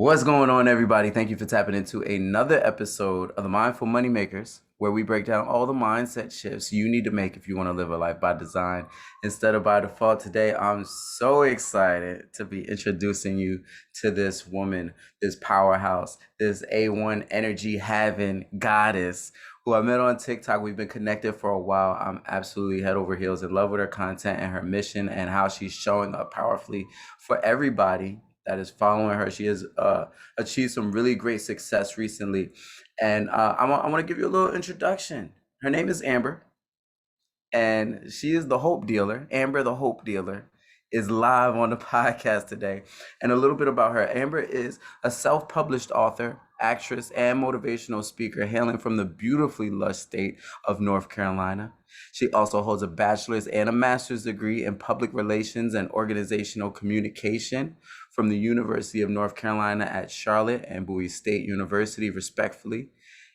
What's going on, everybody? Thank you for tapping into another episode of the Mindful Moneymakers, where we break down all the mindset shifts you need to make if you want to live a life by design instead of by default. Today, I'm so excited to be introducing you to this woman, this powerhouse, this A1 energy having goddess who I met on TikTok. We've been connected for a while. I'm absolutely head over heels in love with her content and her mission and how she's showing up powerfully for everybody that is following her. She has achieved some really great success recently. And I want to give you a little introduction. Her name is Amber, and she is the Hope Dealer. Amber, the Hope Dealer, is live on the podcast today. And a little bit about her. Amber is a self-published author, actress, and motivational speaker hailing from the beautifully lush state of North Carolina. She also holds a bachelor's and a master's degree in public relations and organizational communication from the University of North Carolina at Charlotte and Bowie State University, respectfully.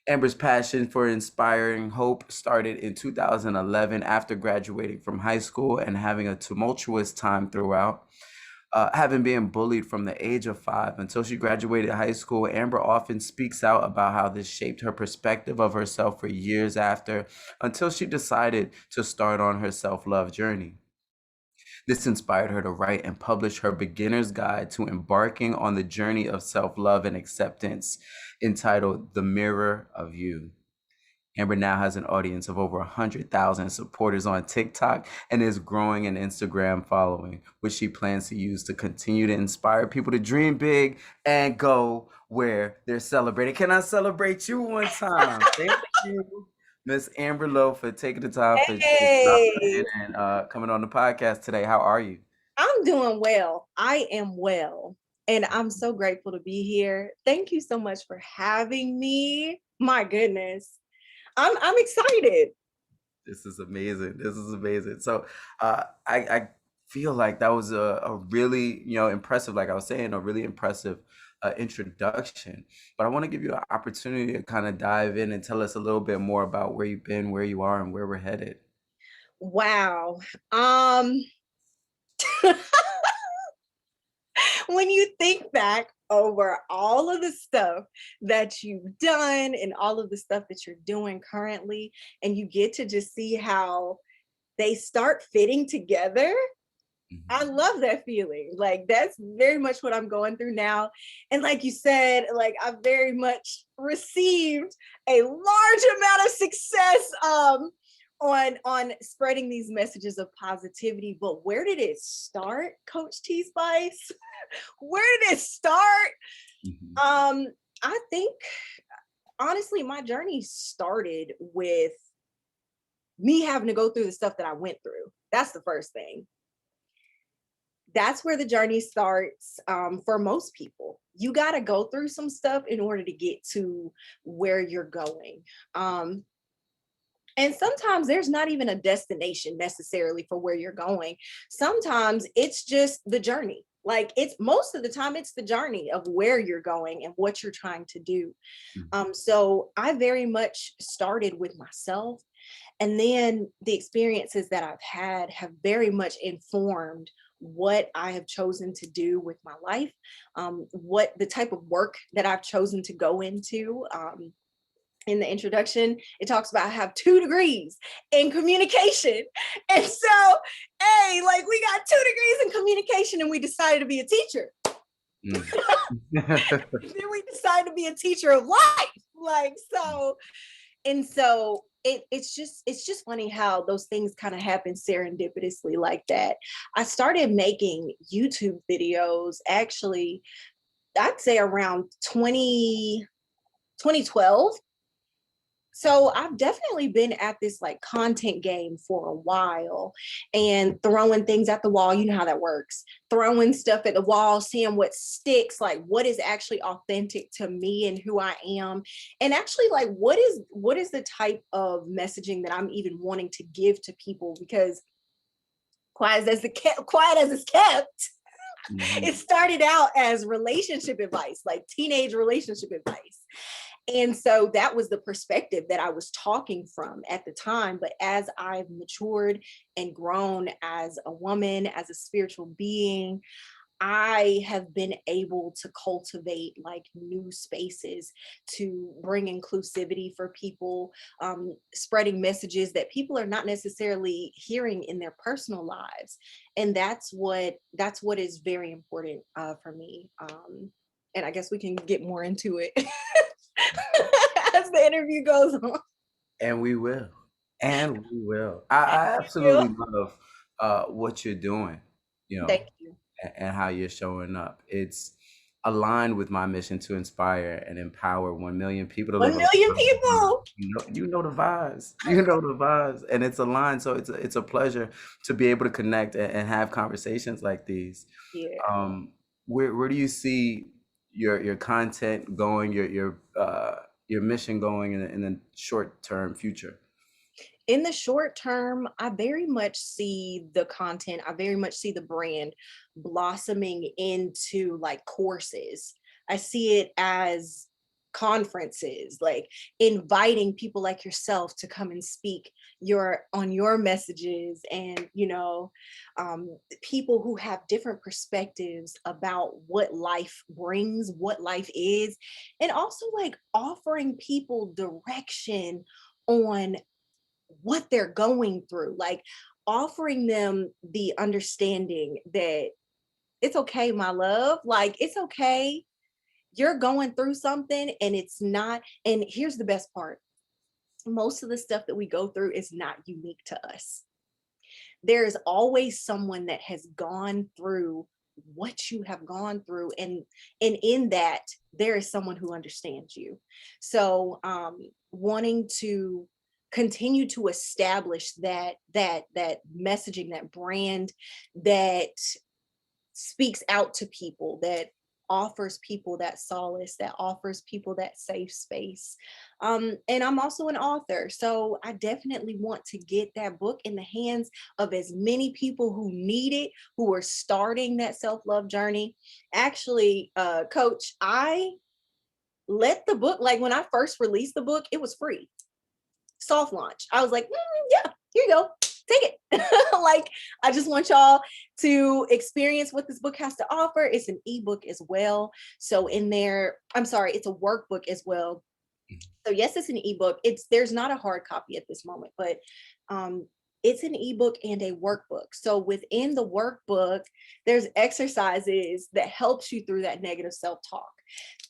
Amber's passion for inspiring hope started in 2011 after graduating from high school and having a tumultuous time throughout. Having been bullied from the age of 5 until she graduated high school, Amber often speaks out about how this shaped her perspective of herself for years after, until she decided to start on her self-love journey. This inspired her to write and publish her beginner's guide to embarking on the journey of self-love and acceptance, entitled The Mirror of You. Amber now has an audience of over 100,000 supporters on TikTok and is growing an Instagram following, which she plans to use to continue to inspire people to dream big and go where they're celebrated. Can I celebrate you one time? Thank you, Miss Amber Lowe, for taking the time for stopping in Hey, and coming on the podcast today. How are you? I'm doing well. I am well. And I'm so grateful to be here. Thank you so much for having me. My goodness. I'm excited. This is amazing. This is amazing. So, I feel like that was a really, impressive, like I was saying, a really impressive introduction. But I want to give you an opportunity to kind of dive in and tell us a little bit more about where you've been, where you are, and where we're headed. Wow. Um when you think back over all of the stuff that you've done and all of the stuff that you're doing currently, and you get to just see how they start fitting together. I Mhm. love that feeling. Like that's very much what I'm going through now. And like you said, like I very much received a large amount of success on spreading these messages of positivity. But where did it start, Coach T Spice? Where did it start? Mhm. Um, I think honestly, my journey started with me having to go through the stuff that I went through. That's the first thing. That's where the journey starts for most people. You got to go through some stuff in order to get to where you're going. And sometimes there's not even a destination necessarily for where you're going. Sometimes it's just the journey. Like it's most of the time, it's the journey of where you're going and what you're trying to do. Mhm. So I very much started with myself. And then the experiences that I've had have very much informed what I have chosen to do with my life, what the type of work that I've chosen to go into. In the introduction, it talks about I have 2 degrees in communication. And so, hey, like we got 2 degrees in communication and we decided to be a teacher. Mm. Then we decided to be a teacher of life. Like, so and so it's just funny how those things kind of happen serendipitously like that. I started making YouTube videos actually, I'd say around 2012. So I've definitely been at this like content game for a while and throwing things at the wall. You know how that works. Throwing stuff at the wall, seeing what sticks, like what is actually authentic to me and who I am. And actually like what is the type of messaging that I'm even wanting to give to people, because quiet as it's kept, it Mhm. started out as relationship advice, like teenage relationship advice. And so that was the perspective that I was talking from at the time. But as I've matured and grown as a woman, as a spiritual being, I have been able to cultivate like new spaces to bring inclusivity for people, spreading messages that people are not necessarily hearing in their personal lives, and that's what is very important for me. And I guess we can get more into it as the interview goes on. And we will. And we will. I You. absolutely love what you're doing, you know, Thank you. and how you're showing up. It's aligned with my mission to inspire and empower 1 million people to live One a life million of design. people. You know the vibes. You know the vibes. And it's aligned. So it's a pleasure to be able to connect and have conversations like these. Yeah. Um, where do you see your content going, your mission going in the short term future? In the short term, I very much see the content, I very much see the brand blossoming into like courses. I see it as conferences, like inviting people like yourself to come and speak your messages, and people who have different perspectives about what life brings, what life is, and also like offering people direction on what they're going through, like offering them the understanding that it's okay, my love, like it's okay. You're going through something and it's not, and here's the best part, most of the stuff that we go through is not unique to us. There is always someone that has gone through what you have gone through, and in that there is someone who understands you. So wanting to continue to establish that messaging, that brand that speaks out to people, that offers people that solace, that offers people that safe space. And I'm also an author, so I definitely want to get that book in the hands of as many people who need it, who are starting that self-love journey. Actually, coach, I let the book, like when I first released the book, it was free, soft launch. I was like, yeah, here you go, take it. Like, I just want y'all to experience what this book has to offer. It's an ebook as well. So in there, I'm sorry, it's a workbook as well. So yes, it's an ebook. There's not a hard copy at this moment, but um, it's an ebook and a workbook. So within the workbook, there's exercises that helps you through that negative self-talk,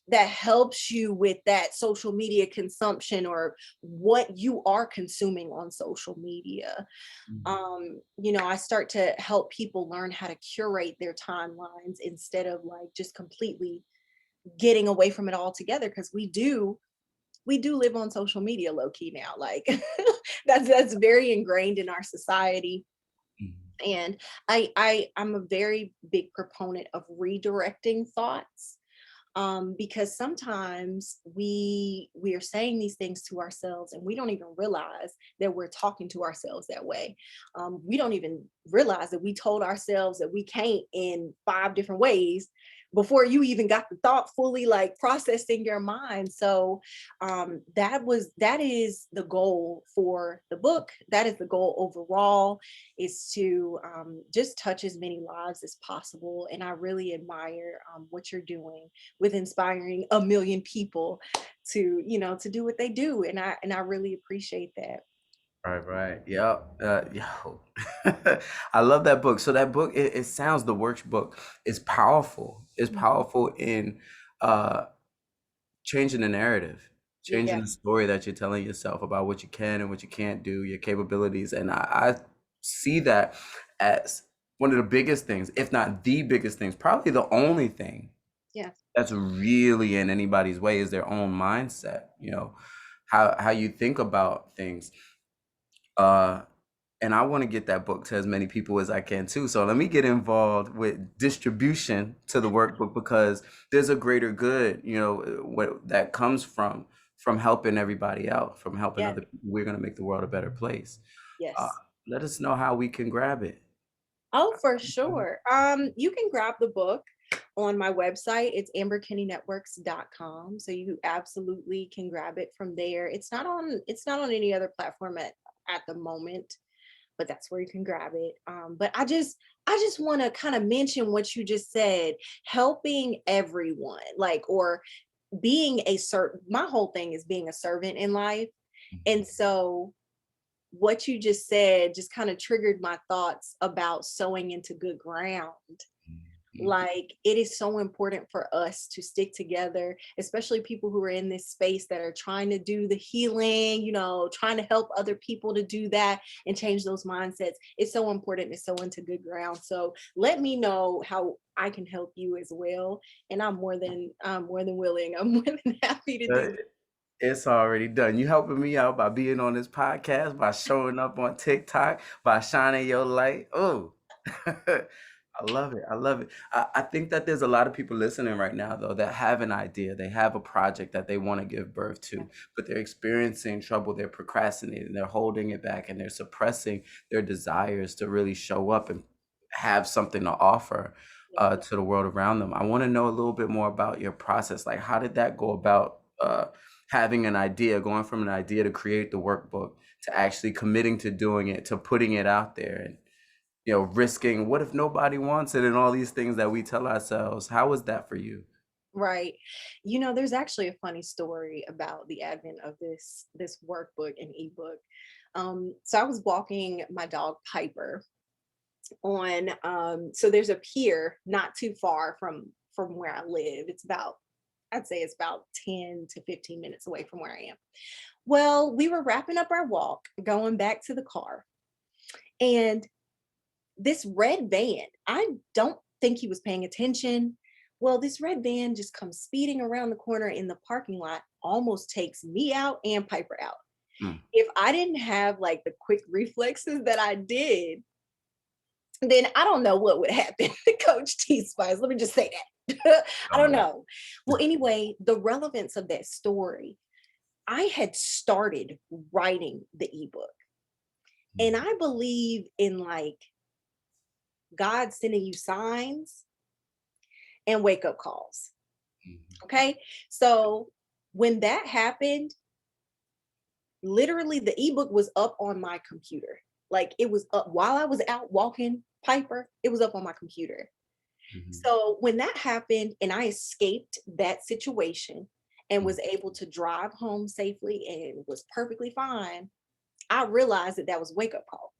that helps you with that social media consumption or what you are consuming on social media. Mhm. I start to help people learn how to curate their timelines instead of like just completely getting away from it altogether, because we do live on social media low key now, like that's very ingrained in our society. Mhm. And I'm a very big proponent of redirecting thoughts, because sometimes we are saying these things to ourselves and we don't even realize that we're talking to ourselves that way. We don't even realize that we told ourselves that we can't in 5 different ways before you even got the thought fully like processed in your mind. So that is the goal for the book. That is the goal overall, is to just touch as many lives as possible. And I really admire what you're doing with inspiring a million people to do what they do, and I really appreciate that. Right, right. Yep. Yo, I love that book. So that book, it sounds, the workbook is powerful. It's Mhm. powerful in uh, changing the narrative, changing Yeah. the story that you're telling yourself about what you can and what you can't do, your capabilities. And I see that as one of the biggest things, if not the biggest things, probably the only thing Yeah. that's really in anybody's way is their own mindset, how you think about things. Uh, and I want to get that book to as many people as I can too. So let me get involved with distribution to the workbook, because there's a greater good, what that comes from helping everybody out, from helping Yeah. other people. We're gonna make the world a better place. Uh, Yes. Let us know how we can grab it. Oh, for sure. You can grab the book on my website. It's amberkennynetworks.com. So you absolutely can grab it from there. It's not on any other platform at the moment. but that's where you can grab it. But I just want to kind of mention what you just said, helping everyone, like, or being a certain, my whole thing is being a servant in life. And so what you just said just kind of triggered my thoughts about sowing into good ground. Mhm. Like, it is so important for us to stick together, especially people who are in this space that are trying to do the healing, trying to help other people to do that and change those mindsets. It's so important to sow into good ground. So let me know how I can help you as well. And I'm more than willing. I'm more than happy to Uh, do. It's already done. You helping me out by being on this podcast, by showing up on TikTok, by shining your light. Oh, I love it. I love it. I think that there's a lot of people listening right now, though, that have an idea. They have a project that they want to give birth Yeah. to, but they're experiencing trouble. They're procrastinating, they're holding it back, and they're suppressing their desires to really show up and have something to offer Yeah. to the world around them. I want to know a little bit more about your process. Like, how did that go about? Having an idea, going from an idea to create the workbook to actually committing to doing it, to putting it out there and risking what if nobody wants it and all these things that we tell ourselves. How was that for you? Right. There's actually a funny story about the advent of this workbook and ebook. So I was walking my dog Piper on so there's a pier not too far from where I live. I'd say it's about 10 to 15 minutes away from where I am. Well, we were wrapping up our walk, going back to the car, and this red van, I don't think he was paying attention. Well, this red van just comes speeding around the corner in the parking lot, almost takes me out and Piper out. Mm. If I didn't have like the quick reflexes that I did, then I don't know what would happen to Coach T Spice. Let me just say that. I don't Oh. know. Well, anyway, the relevance of that story, I had started writing the ebook, and Mm. I believe in like God sending you signs and wake up calls. Mhm. Okay. So when that happened, literally the ebook was up on my computer. Like, it was up while I was out walking Piper, it was up on my computer. Mhm. So when that happened and I escaped that situation and Mhm. was able to drive home safely and was perfectly fine, I realized that that was a wake up call.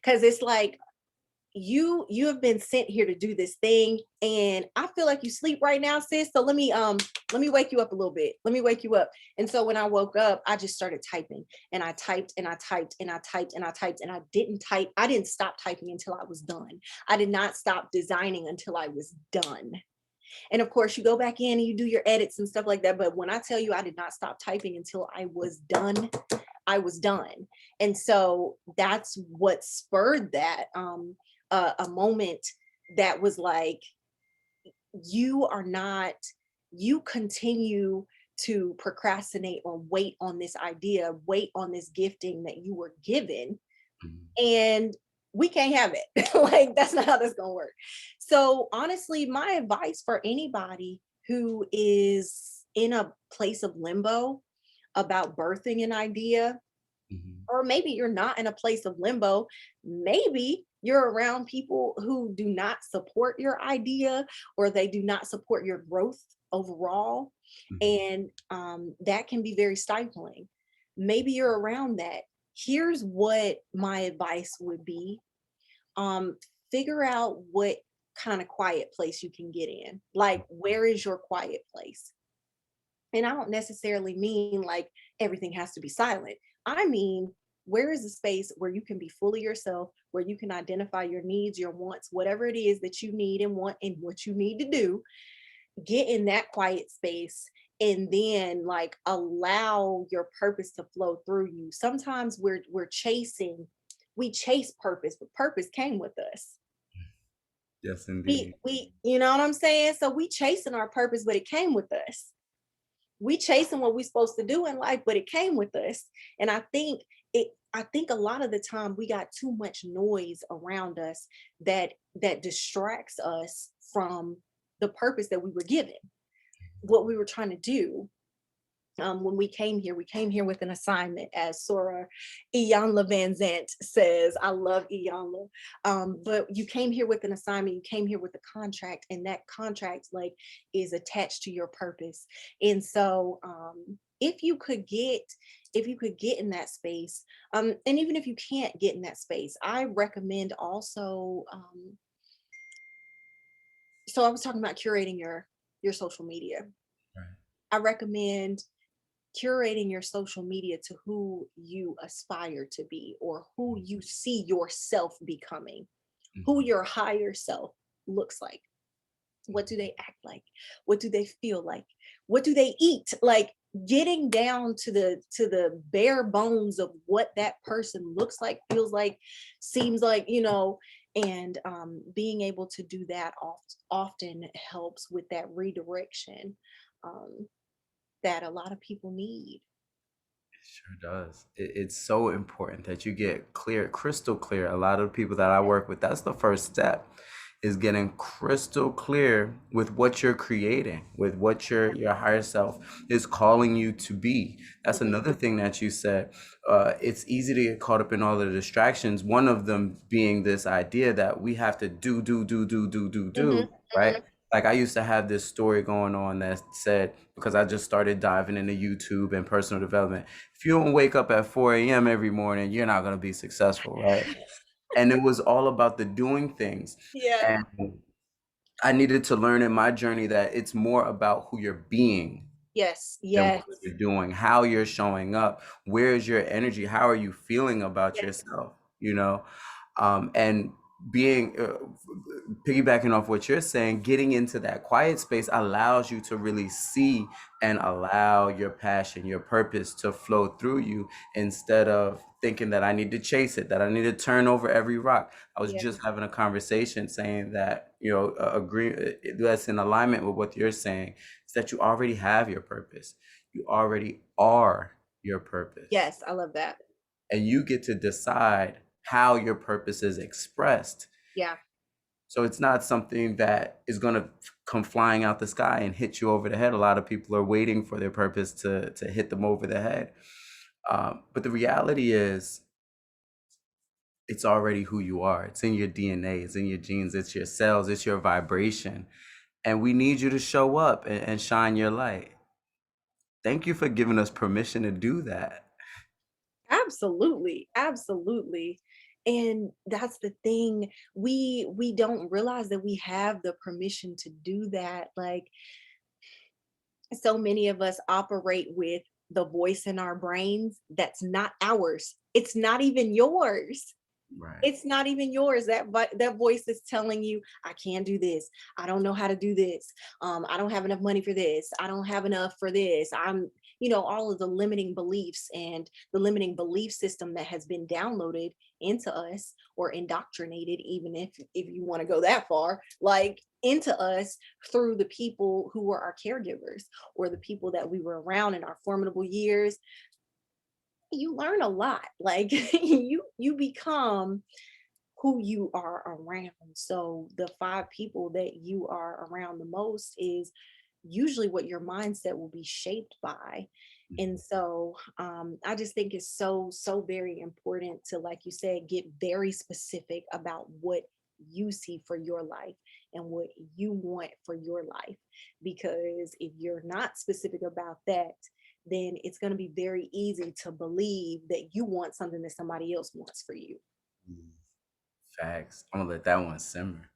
Cause it's like, you have been sent here to do this thing, and I feel like you sleep right now, sis, so let me wake you up a little bit, let me wake you up. And so when I woke up, I just started typing, and I typed and I typed and I typed and I typed, and I didn't stop typing until I was done. I did not stop designing until I was done. And of course, you go back in and you do your edits and stuff like that, but when I tell you I did not stop typing until I was done, I was done. And so that's what spurred that, a moment that was like, you are not, you continue to procrastinate or wait on this idea, wait on this gifting that you were given, Mhm. and we can't have it. Like, that's not how that's going to work. So honestly, my advice for anybody who is in a place of limbo about birthing an idea, Mhm. or maybe you're not in a place of limbo, maybe you're around people who do not support your idea, or they do not support your growth overall, Mhm. and that can be very stifling. Maybe you're around that. Here's what my advice would be: um, figure out what kind of quiet place you can get in. Like, where is your quiet place? And I don't necessarily mean like everything has to be silent. I mean, where is a space where you can be fully yourself, where you can identify your needs, your wants, whatever it is that you need and want and what you need to do? Get in that quiet space, and then like allow your purpose to flow through you. Sometimes we chase purpose, but purpose came with us. Yes, We indeed. we you know what I'm saying? So we chasing our purpose, but it came with us. We chasing what we supposed to do in life, but it came with us. And I think a lot of the time we got too much noise around us that distracts us from the purpose that we were given, what we were trying to do. When we came here with an assignment, as Sora Iyanla Van Zant says. I love Iyanla. But you came here with an assignment, you came here with a contract, and that contract like is attached to your purpose. And so if you could get in that space, and even if you can't get in that space, I recommend also so I was talking about curating your social media. Right. I recommend curating your social media to who you aspire to be or who you see yourself becoming, who Mhm. your higher self looks like. What do they act like? What do they feel like? What do they eat? Like getting down to the bare bones of what that person looks like, feels like, seems like, and being able to do that often helps with that redirection um, that a lot of people need. Sure does. It's so important that you get clear, crystal clear. A lot of people that I work with, that's the first step, is getting crystal clear with what you're creating, with what your higher self is calling you to be. That's Mhm, another thing that you said. It's easy to get caught up in all the distractions. One of them being this idea that we have to do, mhm, right? mhm. Like I used to have this story going on that said, because I just started diving into YouTube and personal development, if you don't wake up at 4 a.m. every morning, you're not going to be successful, right? And it was all about the doing things. Yeah. And I needed to learn in my journey that it's more about who you're being Yes. than Yes. what you're doing, how you're showing up, where is your energy, how are you feeling about Yes. yourself, and being piggybacking off what you're saying, getting into that quiet space allows you to really see and allow your passion, your purpose to flow through you instead of thinking that I need to chase it, that I need to turn over every rock. I was Yeah. just having a conversation saying that, agree that's in alignment with what you're saying, is that you already have your purpose. You already are your purpose. Yes. I love that. And you get to decide how your purpose is expressed. Yeah. So it's not something that is going to come flying out the sky and hit you over the head. A lot of people are waiting for their purpose to hit them over the head. But the reality is, it's already who you are. It's in your DNA, it's in your genes, it's your cells, it's your vibration. And we need you to show up and shine your light. Thank you for giving us permission to do that. Absolutely. Absolutely. And that's the thing. We don't realize that we have the permission to do that. Like so many of us operate with the voice in our brains that's not ours. It's not even yours. Right. It's not even yours. That voice is telling you, I can't do this. I don't know how to do this. I don't have enough money for this. I don't have enough for this. All of the limiting beliefs and the limiting belief system that has been downloaded into us or indoctrinated, even if you want to go that far, like into us through the people who were our caregivers or the people that we were around in our formidable years. You learn a lot. Like you become who you are around. So the five people that you are around the most is usually what your mindset will be shaped by. And so I just think it's so very important to, like you said, get very specific about what you see for your life and what you want for your life. Because if you're not specific about that, then it's going to be very easy to believe that you want something that somebody else wants for you. Mm. Facts. I'm gonna let that one simmer.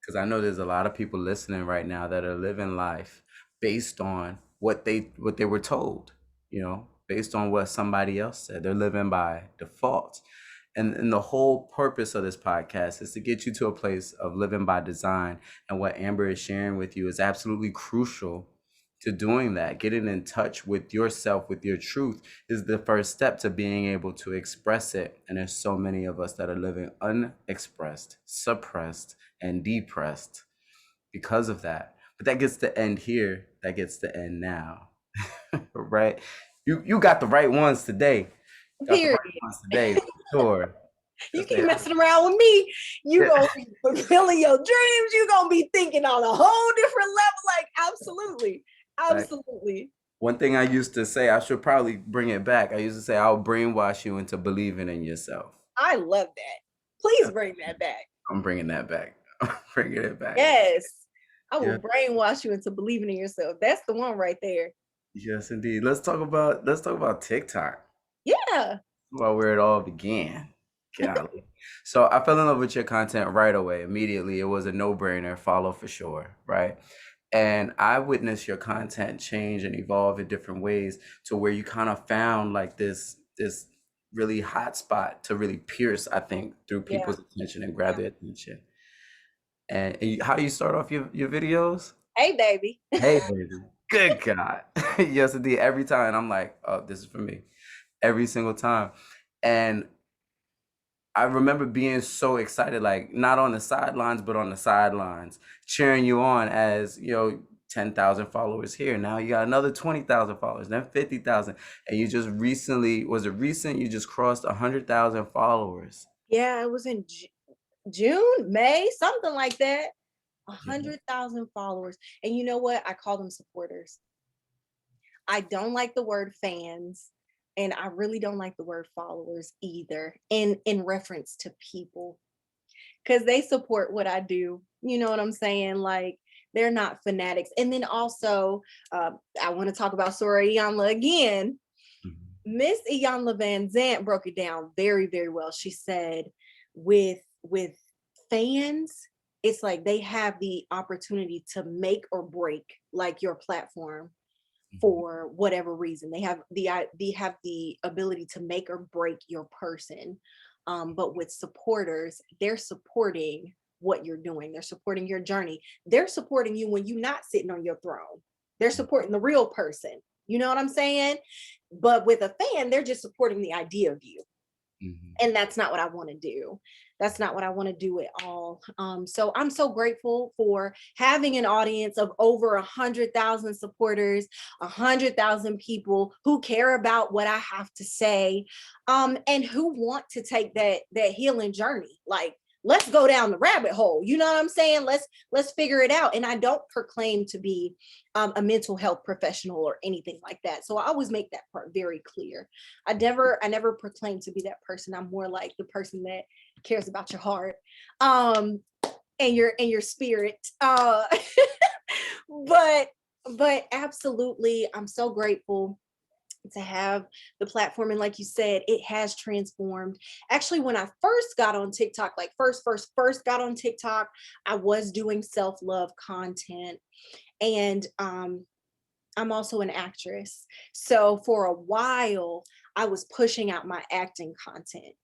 Because I know there's a lot of people listening right now that are living life based on what they were told, based on what somebody else said. They're living by default. And the whole purpose of this podcast is to get you to a place of living by design. And what Amber is sharing with you is absolutely crucial to doing that. Getting in touch with yourself, with your truth, is the first step to being able to express it. And there's so many of us that are living unexpressed, suppressed, and depressed because of that. But that gets to end here. That gets to end now. Right? You got the right ones today. Got the Period. right ones today for sure. You 'Cause keep messing around with me, you gonna be fulfilling your dreams. You gonna be thinking on a whole different level. Like absolutely, like, absolutely. One thing I used to say, I should probably bring it back. I used to say, I'll brainwash you into believing in yourself. I love that. Please bring that back. I'm bringing that back. I'm bringing it back. Yes. I will Yeah. brainwash you into believing in yourself. That's the one right there. Yes, indeed. Let's talk about TikTok. Yeah. About where it all began. Golly. So I fell in love with your content right away, immediately. It was a no-brainer, follow for sure, right? And I witnessed your content change and evolve in different ways to where you kind of found like this really hot spot to really pierce, I think, through Yeah. people's attention and grab Yeah. their attention. How do you start off your videos? Hey, baby. Hey, baby. Good God. Yes, indeed. Every time I'm like, oh, this is for me. Every single time. And I remember being so excited, like not on the sidelines, but on the sidelines, cheering you on as, 10,000 followers here. Now you got another 20,000 followers, then 50,000. And you just recently, was it recent? You just crossed 100,000 followers. Yeah, it was in June, May, something like that. A Yeah. 100,000 followers. And you know what? I call them supporters. I don't like the word fans, and I really don't like the word followers either in reference to people, because they support what I do. You know what I'm saying? Like, they're not fanatics. And then also, I want to talk about Sora Iyanla again. Mhm. Miss Iyanla Van Zant broke it down very, very well. She said, with fans, it's like they have the opportunity to make or break like your platform Mhm. for whatever reason. They have the ability to make or break your person. But with supporters, they're supporting what you're doing. They're supporting your journey. They're supporting you when you're not sitting on your throne. They're supporting the real person. You know what I'm saying? But with a fan, they're just supporting the idea of you, Mhm. and that's not what I want to do. That's not what I want to do at all. So I'm so grateful for having an audience of over 100,000 supporters, 100,000 people who care about what I have to say, and who want to take that healing journey. Like, let's go down the rabbit hole. You know what I'm saying? Let's figure it out. And I don't proclaim to be a mental health professional or anything like that. So I always make that part very clear. I never proclaim to be that person. I'm more like the person that cares about your heart, um and your spirit. But absolutely, I'm so grateful to have the platform. And like you said, it has transformed. Actually, when I first got on TikTok, like first got on TikTok, I was doing self-love content. And I'm also an actress. So for a while, I was pushing out my acting content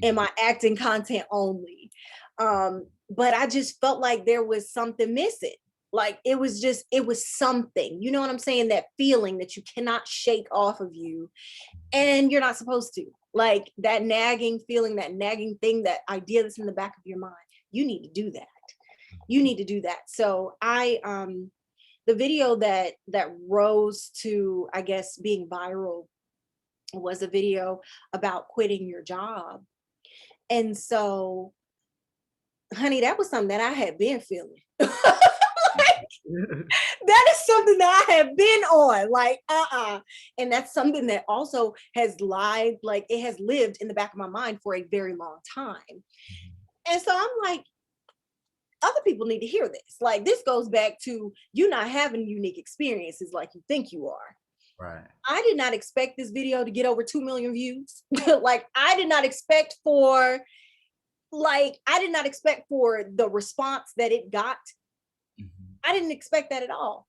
and Mhm. my acting content only. But I just felt like there was something missing. Like, it was something, you know what I'm saying? That feeling that you cannot shake off of you, and you're not supposed to. Like, that nagging feeling, that nagging thing, that idea that's in the back of your mind. You need to do that. You need to do that. So the video that rose to, I guess, being viral was a video about quitting your job. And so, honey, that was something that I had been feeling. That is something that I have been on, like, and that's something that also has lied, like, it has lived in the back of my mind for a very long time. And so I'm like, other people need to hear this. Like, this goes back to you not having unique experiences like you think you are. Right. I did not expect this video to get over 2 million views. Like, I did not expect for, the response that it got. Mhm. I didn't expect that at all.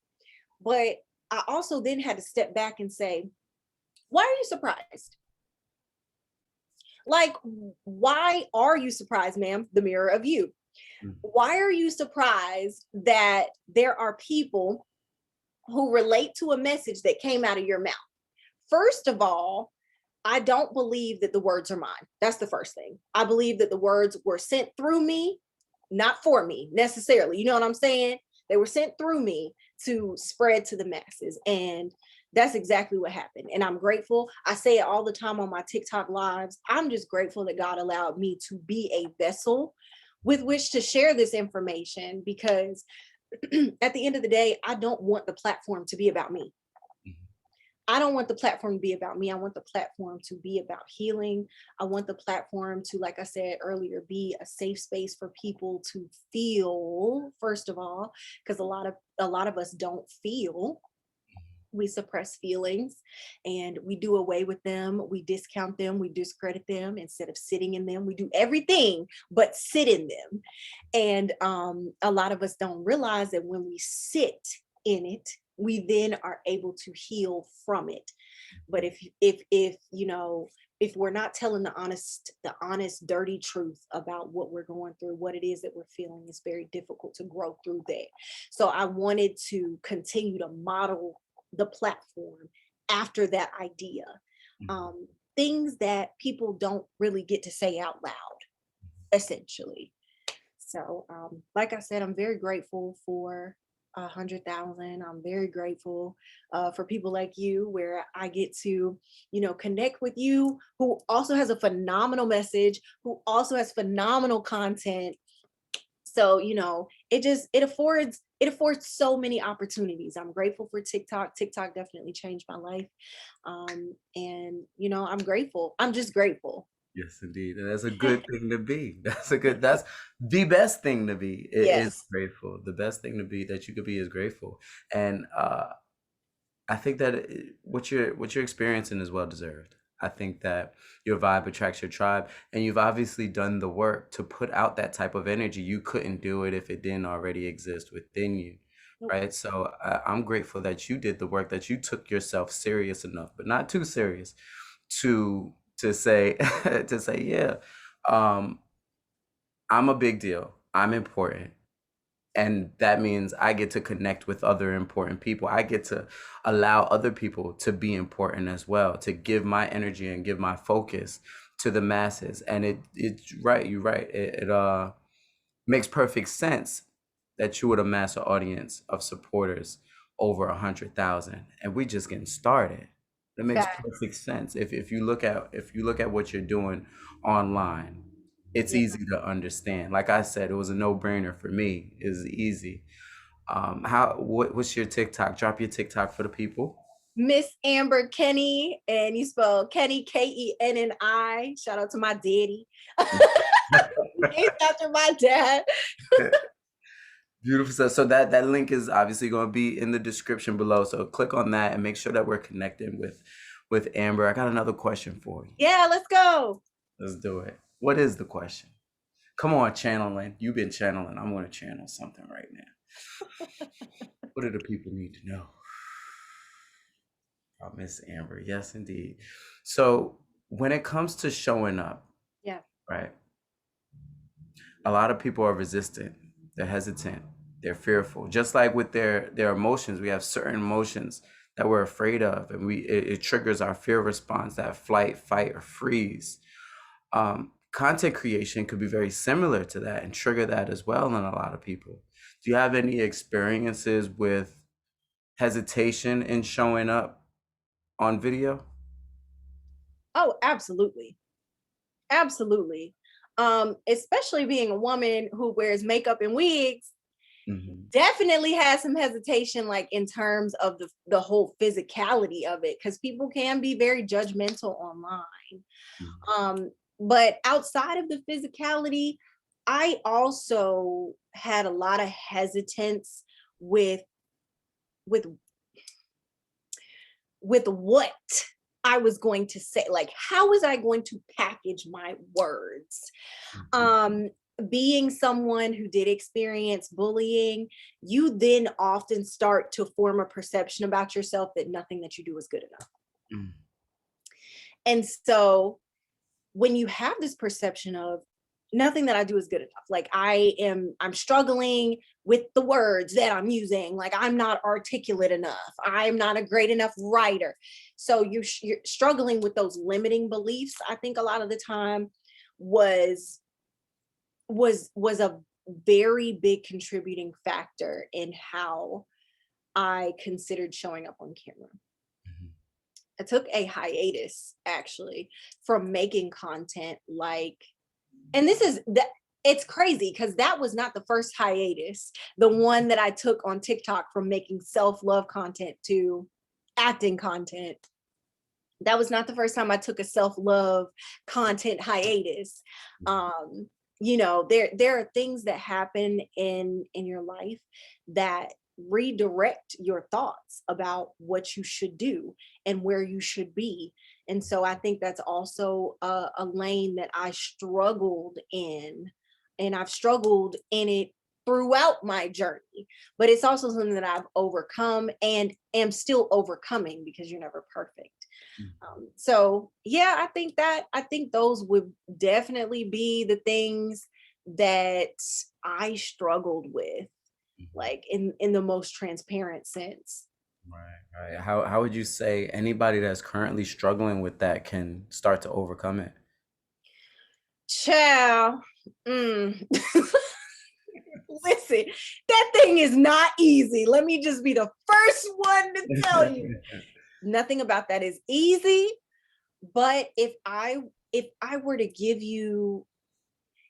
But I also then had to step back and say, why are you surprised? Like, why are you surprised, ma'am? The mirror of you. Mhm. Why are you surprised that there are people who relate to a message that came out of your mouth? First of all, I don't believe that the words are mine. That's the first thing. I believe that the words were sent through me, not for me necessarily. You know what I'm saying? They were sent through me to spread to the masses. And that's exactly what happened. And I'm grateful. I say it all the time on my TikTok lives. I'm just grateful that God allowed me to be a vessel with which to share this information, because at the end of the day, I don't want the platform to be about me. I don't want the platform to be about me. I want the platform to be about healing. I want the platform to, like I said earlier, be a safe space for people to feel, first of all, because a lot of us don't feel. We suppress feelings and we do away with them. We discount them. We discredit them instead of sitting in them. We do everything but sit in them. And a lot of us don't realize that when we sit in it, we then are able to heal from it. But if you know, if we're not telling the honest dirty truth about what we're going through, what it is that we're feeling, it's very difficult to grow through that. So I wanted to continue to model the platform after that idea. Mhm. Things that people don't really get to say out loud, essentially. So, like I said, I'm very grateful for 100,000. I'm very grateful for people like you, where I get to, connect with you, who also has a phenomenal message, who also has phenomenal content. So, it affords so many opportunities. I'm grateful for TikTok. TikTok definitely changed my life. And I'm grateful. I'm just grateful. Yes, indeed. And that's a good thing to be. That's the best thing to be is Yes. grateful. The best thing to be that you could be is grateful. And I think that what you're experiencing is well deserved. I think that your vibe attracts your tribe, and you've obviously done the work to put out that type of energy. You couldn't do it if it didn't already exist within you, Nope. right? So I'm grateful that you did the work, that you took yourself serious enough, but not too serious, to say to say, yeah, um, I'm a big deal. I'm important, and that means I get to connect with other important people. I get to allow other people to be important as well, to give my energy and give my focus to the masses. And it's right, you're right. It makes perfect sense that you would amass an audience of supporters over 100,000, and we just getting started. That makes That, perfect sense. If you look at what you're doing online, it's yeah. easy to understand. Like I said, it was a no-brainer for me. It was easy. What's your TikTok? Drop your TikTok for the people. Miss Amber Kenny, and you spell Kenny Kenni. Shout out to my daddy. Named after my dad. Beautiful stuff. So that link is obviously going to be in the description below. So click on that and make sure that we're connecting with Amber. I got another question for you. Yeah, let's go. Let's do it. What is the question? Come on, channeling. You've been channeling. I'm going to channel something right now. What do the people need to know about Miss Amber? Yes, indeed. So when it comes to showing up, Yeah. right? A lot of people are resistant. They're hesitant. They're fearful. Just like with their emotions, we have certain emotions that we're afraid of, and it triggers our fear response, that flight, fight, or freeze. Content creation could be very similar to that and trigger that as well in a lot of people. Do you have any experiences with hesitation in showing up on video? Oh, absolutely. Absolutely. Especially being a woman who wears makeup and wigs, Hmm. definitely has some hesitation, like in terms of the whole physicality of it, because people can be very judgmental online. But outside of the physicality, I also had a lot of hesitance with with what I was going to say. Like, how was I going to package my words? Hmm. Um, Being someone who did experience bullying, you then often start to form a perception about yourself that nothing that you do is good enough. Hmm. And so when you have this perception of nothing that I do is good enough, like I'm struggling with the words that I'm using, like I'm not articulate enough, I'm not a great enough writer. So you're struggling with those limiting beliefs. I think a lot of the time was was a very big contributing factor in how I considered showing up on camera. I took a hiatus actually from making content, like, and this is that, it's crazy because that was not the first hiatus. The one that I took on TikTok from making self-love content to acting content. That was not the first time I took a self-love content hiatus. You know, there are things that happen in your life that redirect your thoughts about what you should do and where you should be. And so I think that's also a lane that I struggled in, and I've struggled in it throughout my journey, but it's also something that I've overcome and am still overcoming, because you're never perfect. So yeah, I think those would definitely be the things that I struggled with, Mhm. like in the most transparent sense. Right, right. How would you say anybody that's currently struggling with that can start to overcome it? Child, mm. Listen, that thing is not easy. Let me just be the first one to tell you. Nothing about that is easy. But if I were to give you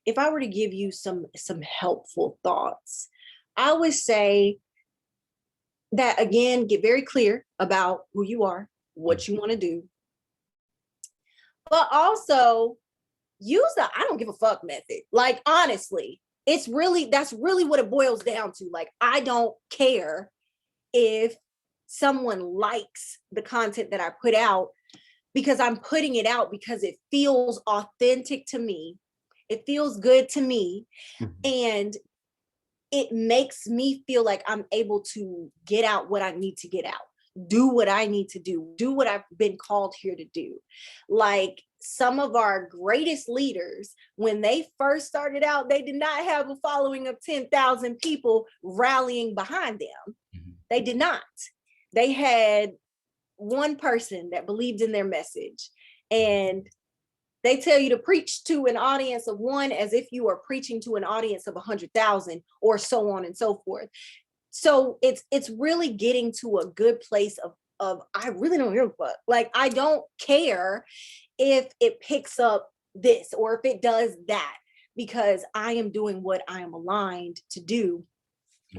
if I were to give you some helpful thoughts, I would say that, again, get very clear about who you are, Mhm. what you want to do, but also use the I don't give a fuck method. Like, honestly, that's really what it boils down to. Like, I don't care if someone likes the content that I put out, because I'm putting it out because it feels authentic to me. It feels good to me. Mhm. And it makes me feel like I'm able to get out what I need to get out, do what I need to do what I've been called here to do. Like, some of our greatest leaders, when they first started out, they did not have a following of 10,000 people rallying behind them. Mhm. They did not. They had one person that believed in their message. And they tell you to preach to an audience of one as if you are preaching to an audience of 100,000, or so on and so forth. So it's really getting to a good place of I really don't give a fuck. Like, I don't care if it picks up this or if it does that, because I am doing what I am aligned to do.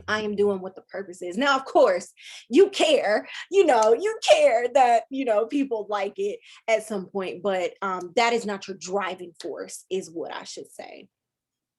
I Mhm. am doing what the purpose is. Now, of course, you care that, people like it at some point, but that is not your driving force, is what I should say.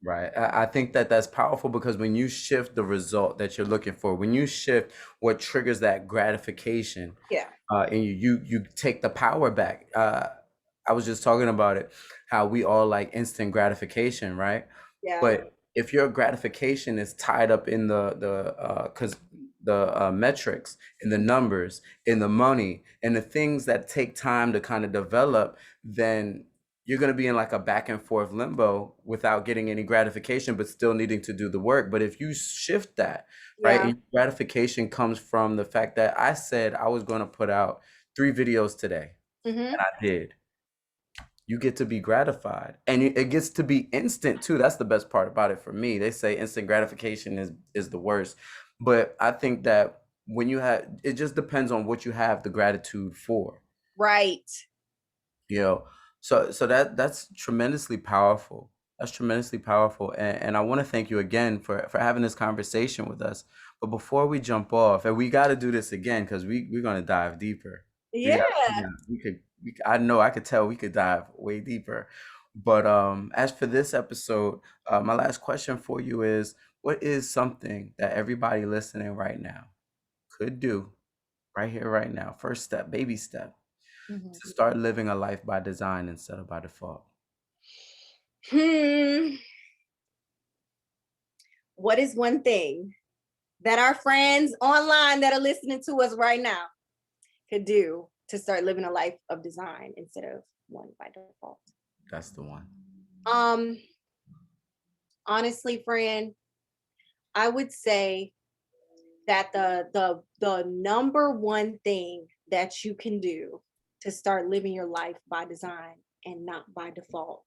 Right. I think that that's powerful because when you shift the result that you're looking for, when you shift what triggers that gratification, Yeah. and you take the power back. I was just talking about it, how we all like instant gratification, right? Yeah. But if your gratification is tied up in the metrics, in the numbers, in the money, and the things that take time to kind of develop, then you're going to be in like a back and forth limbo without getting any gratification, but still needing to do the work. But if you shift that, right, Yeah. and gratification comes from the fact that I said I was going to put out 3 videos today, Hmm. and I did. You get to be gratified, and it gets to be instant too. That's the best part about it for me. They say instant gratification is the worst, but I think that when you have, it just depends on what you have the gratitude for. Right. You know, so that's tremendously powerful. That's tremendously powerful, and I want to thank you again for having this conversation with us. But before we jump off, and we got to do this again because we're gonna dive deeper. We got, Yeah. I know I could tell we could dive way deeper. But as for this episode, my last question for you is, what is something that everybody listening right now could do right here, right now? First step, baby step, Mhm. to start living a life by design instead of by default. Hmm. What is one thing that our friends online that are listening to us right now could do to start living a life of design instead of one by default? That's the one. Um, Honestly, friend, I would say that the number one thing that you can do to start living your life by design and not by default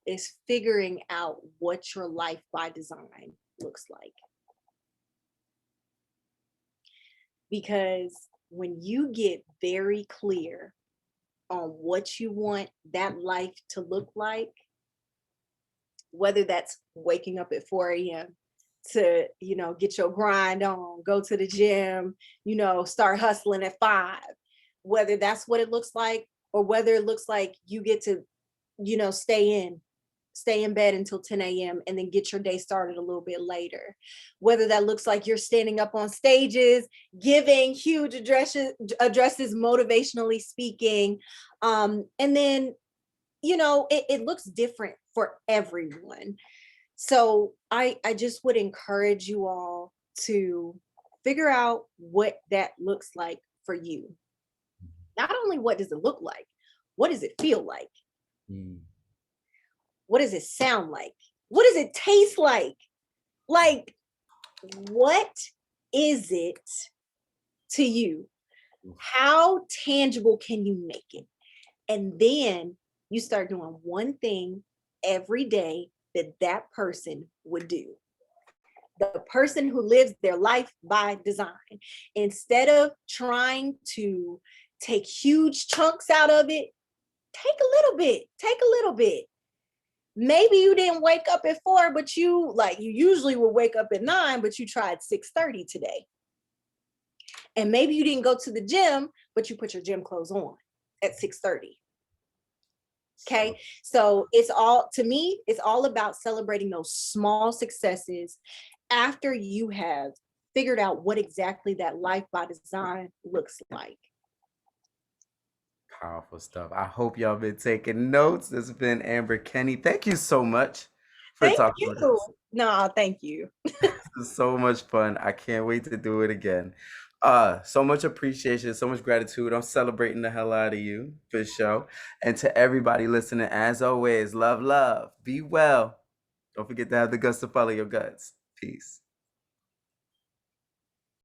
is figuring out what your life by design looks like. Because when you get very clear on what you want that life to look like, whether that's waking up at 4 a.m., to, get your grind on, go to the gym, start hustling at 5. Whether that's what it looks like, or whether it looks like you get to, stay in bed until 10 a.m. and then get your day started a little bit later. Whether that looks like you're standing up on stages, giving huge addresses motivationally speaking. And then, it looks different for everyone. So I just would encourage you all to figure out what that looks like for you. Not only what does it look like, what does it feel like? Mm. What does it sound like? What does it taste like? Like, what is it to you? How tangible can you make it? And then you start doing one thing every day that that person would do. The person who lives their life by design. Instead of trying to take huge chunks out of it, take a little bit, take a little bit. Maybe you didn't wake up at 4, but you usually would wake up at 9, but you tried 6:30 today. And maybe you didn't go to the gym, but you put your gym clothes on at 6:30. Okay. So it's all, to me, it's all about celebrating those small successes after you have figured out what exactly that life by design looks like. Powerful stuff. I hope y'all been taking notes. This has been Amber Kenny. Thank you so much for Thank talking with you. us. No, thank you. This is so much fun. I can't wait to do it again. So much appreciation, so much gratitude. I'm celebrating the hell out of you for sure. And to everybody listening, as always, love, love. Be well. Don't forget to have the guts to follow your guts. Peace.